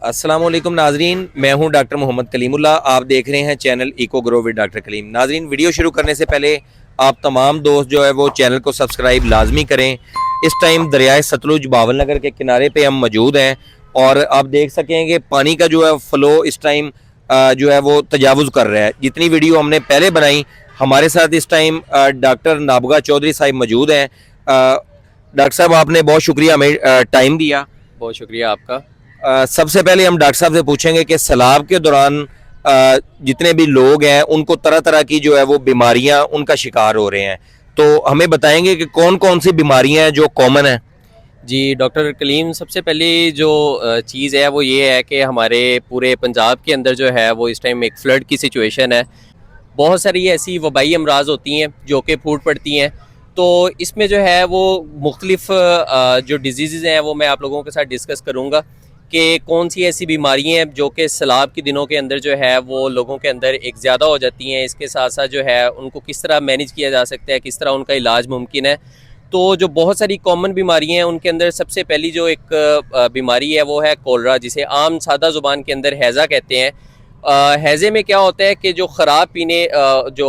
अस्सलाम वालेकुम नाजरीन, मैं हूं डॉक्टर मोहम्मद कलीमुल्लाह। आप देख रहे हैं channel eco grow with doctor Kaleem. नाजरीन, वीडियो शुरू करने से पहले आप तमाम दोस्त जो है वो चैनल को सब्सक्राइब लाजमी करें। इस टाइम दरियाए सतलुज बावल नगर के किनारे पे हम मौजूद हैं और आप देख सकेंगे पानी का जो है फ़्लो इस टाइम जो है वो तजावुज़ कर रहा है। जितनी वीडियो हमने पहले बनाई, हमारे साथ इस टाइम डॉक्टर नाबगा चौधरी साहब मौजूद हैं। डॉक्टर साहब, आपने बहुत शुक्रिया हमें टाइम दिया। बहुत शुक्रिया आपका। सबसे पहले हम डॉक्टर साहब से पूछेंगे कि सैलाब के दौरान जितने भी लोग हैं उनको तरह तरह की जो है वो बीमारियां उनका शिकार हो रहे हैं, तो हमें बताएंगे कि कौन कौन सी बीमारियां हैं जो कॉमन हैं। जी डॉक्टर कलीम, सबसे पहली जो चीज़ है वो ये है कि हमारे पूरे पंजाब के अंदर जो है वो इस टाइम एक फ्लड की सिचुएशन है। बहुत सारी ऐसी वबाई अमराज होती हैं जो कि फूट पड़ती हैं, तो इसमें जो है वो मुख्तलिफ जो डिजीज़ हैं वो मैं आप लोगों के साथ डिस्कस करूँगा कि कौन सी ऐसी बीमारियां हैं जो कि सैलाब के दिनों के अंदर जो है वो लोगों के अंदर एक ज़्यादा हो जाती हैं। इसके साथ साथ जो है उनको किस तरह मैनेज किया जा सकता है, किस तरह उनका इलाज मुमकिन है। तो जो बहुत सारी कॉमन बीमारियां हैं उनके अंदर सबसे पहली जो एक बीमारी है वो है कोलरा, जिसे आम सादा ज़ुबान के अंदर हैज़ा कहते हैं। हैज़े में क्या होता है कि जो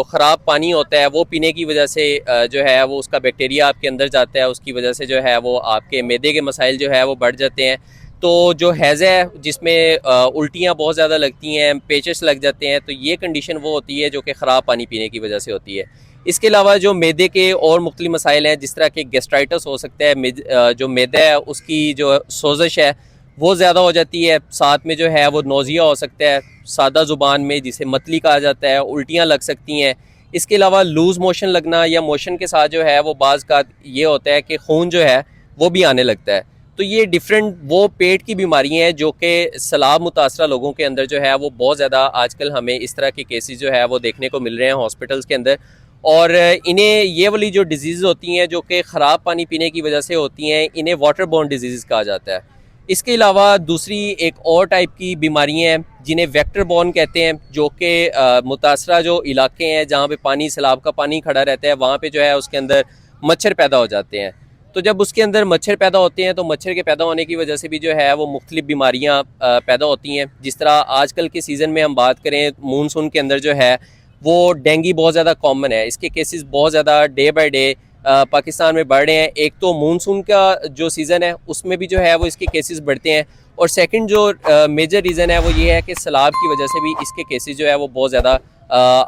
ख़राब पानी होता है वो पीने की वजह से जो है वो उसका बैक्टीरिया आपके अंदर जाता है, उसकी वजह से जो है वो आपके मैदे के मसाइल जो है वो बढ़ जाते हैं। तो जो हैज़ा है जिसमें उल्टियाँ बहुत ज़्यादा लगती हैं, पेचेस लग जाते हैं, तो ये कंडीशन वो होती है जो कि ख़राब पानी पीने की वजह से होती है। इसके अलावा जो मैदे के और मुख्तलिफ मसाइल हैं, जिस तरह के गैस्ट्राइटिस हो सकता है, जो मैदा है उसकी जो सोजिश है वो ज़्यादा हो जाती है, साथ में जो है वो नोज़िया हो सकता है, सादा ज़ुबान में जिसे मतली कहा जाता है, उल्टियाँ लग सकती हैं। इसके अलावा लूज़ मोशन लगना या मोशन के साथ जो है वो बाज़ का ये होता है कि खून जो है वो भी आने लगता है। तो ये डिफरेंट वो पेट की बीमारियां हैं जो कि सैलाब मुतासरा लोगों के अंदर जो है वो बहुत ज़्यादा आजकल हमें इस तरह के केसेस जो है वो देखने को मिल रहे हैं हॉस्पिटल्स के अंदर। और इन्हें ये वाली जो डिजीज़ होती हैं जो कि ख़राब पानी पीने की वजह से होती हैं, इन्हें वाटर बोर्न डिजीज़ कहा जाता है। इसके अलावा दूसरी एक और टाइप की बीमारियाँ हैं जिन्हें वेक्टर बोर्न कहते हैं, जो कि मुतासरा जो इलाके हैं जहाँ पे पानी सैलाब का पानी खड़ा रहता है वहाँ पे जो है उसके अंदर मच्छर पैदा हो जाते हैं। तो जब उसके अंदर मच्छर पैदा होते हैं तो मच्छर के पैदा होने की वजह से भी जो है वो मुख्तलिफ बीमारियाँ पैदा होती हैं। जिस तरह आजकल के सीज़न में हम बात करें, मानसून के अंदर जो है वो डेंगू बहुत ज़्यादा कॉमन है। इसके केसेस बहुत ज़्यादा डे बाय डे पाकिस्तान में बढ़ रहे हैं। एक तो मानसून का जो सीज़न है उसमें भी जो है वो इसके केसेस बढ़ते हैं, और सेकंड जो मेजर रीज़न है वो ये है कि सैलाब की वजह से भी इसके केसेस जो है वो बहुत ज़्यादा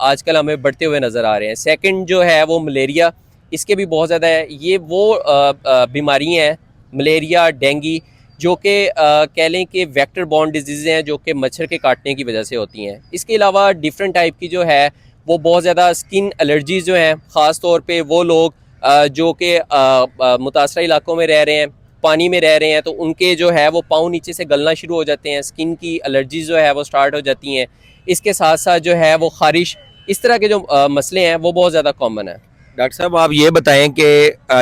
आजकल हमें बढ़ते हुए नज़र आ रहे हैं। सेकंड जो है वो मलेरिया, इसके भी बहुत ज़्यादा है। ये वो बीमारियाँ हैं मलेरिया, डेंगू, जो कि कह लें कि वेक्टर बॉर्न डिजीज़ हैं जो कि मच्छर के काटने की वजह से होती हैं। इसके अलावा डिफरेंट टाइप की जो है वो बहुत ज़्यादा स्किन एलर्जीज़ जो हैं, ख़ास तौर पे वो लोग जो कि मुतासरा इलाकों में रह रहे हैं, पानी में रह रहे हैं, तो उनके जो है वो पाँव नीचे से गलना शुरू हो जाते हैं, स्किन की एलर्जीज़ जो है वो स्टार्ट हो जाती हैं। इसके साथ साथ जो है वो ख़ारिश, इस तरह के जो मसले हैं वो बहुत ज़्यादा कॉमन है। डॉक्टर साहब, आप ये बताएं कि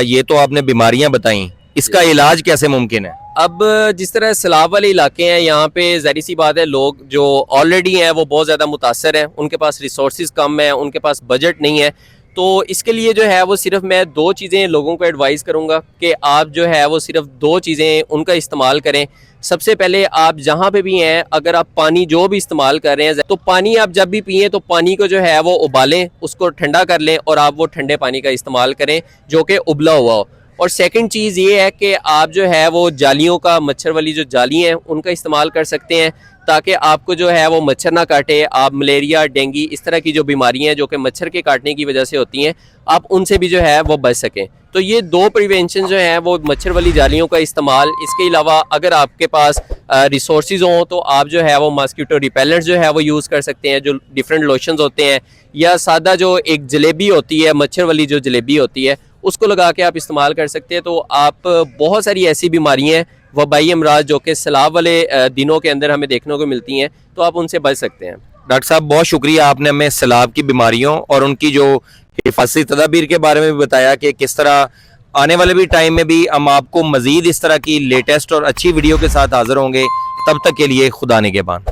ये तो आपने बीमारियां बताई, इसका इलाज कैसे मुमकिन है। अब जिस तरह सैलाब वाले इलाके हैं यहाँ पे ज़ाहिर सी बात है, लोग जो ऑलरेडी हैं वो बहुत ज़्यादा मुतासर हैं, उनके पास रिसोर्सेज कम हैं, उनके पास बजट नहीं है। तो इसके लिए जो है वो सिर्फ मैं दो चीज़ें लोगों को एडवाइस करूँगा कि आप जो है वो सिर्फ दो चीज़ें उनका इस्तेमाल करें। सबसे पहले आप जहाँ पे भी हैं, अगर आप पानी जो भी इस्तेमाल कर रहे हैं, तो पानी आप जब भी पिएं तो पानी को जो है वो उबालें, उसको ठंडा कर लें और आप वो ठंडे पानी का इस्तेमाल करें जो कि उबला हुआ हो। और सेकंड चीज़ ये है कि आप जो है वो जालियों का, मच्छर वाली जो जाली हैं उनका इस्तेमाल कर सकते हैं ताकि आपको जो है वो मच्छर ना काटे, आप मलेरिया, डेंगू, इस तरह की जो बीमारियां हैं जो कि मच्छर के काटने की वजह से होती हैं, आप उनसे भी जो है वो बच सकें। तो ये दो प्रिवेंशन जो हैं वो मच्छर वाली जालियों का इस्तेमाल। इसके अलावा अगर आपके पास रिसोर्सेज हों तो आप जो है वो मॉस्किटो रिपेलेंट्स जो है वो यूज़ कर सकते हैं, जो डिफरेंट लोशंस होते हैं, या सादा जो एक जलेबी होती है, मच्छर वाली जो जलेबी होती है, उसको लगा के आप इस्तेमाल कर सकते हैं। तो आप बहुत सारी ऐसी बीमारियाँ हैं, वबाई अमराज, जो कि सैलाब वाले दिनों के अंदर हमें देखने को मिलती हैं, तो आप उनसे बच सकते हैं। डॉक्टर साहब, बहुत शुक्रिया, आपने हमें सैलाब की बीमारियों और उनकी जो हिफाजती तदाबीर के बारे में भी बताया कि किस तरह आने वाले भी टाइम में भी हम आपको मज़ीद इस तरह की लेटेस्ट और अच्छी वीडियो के साथ हाज़िर होंगे। तब तक के लिए खुदा निगहबान।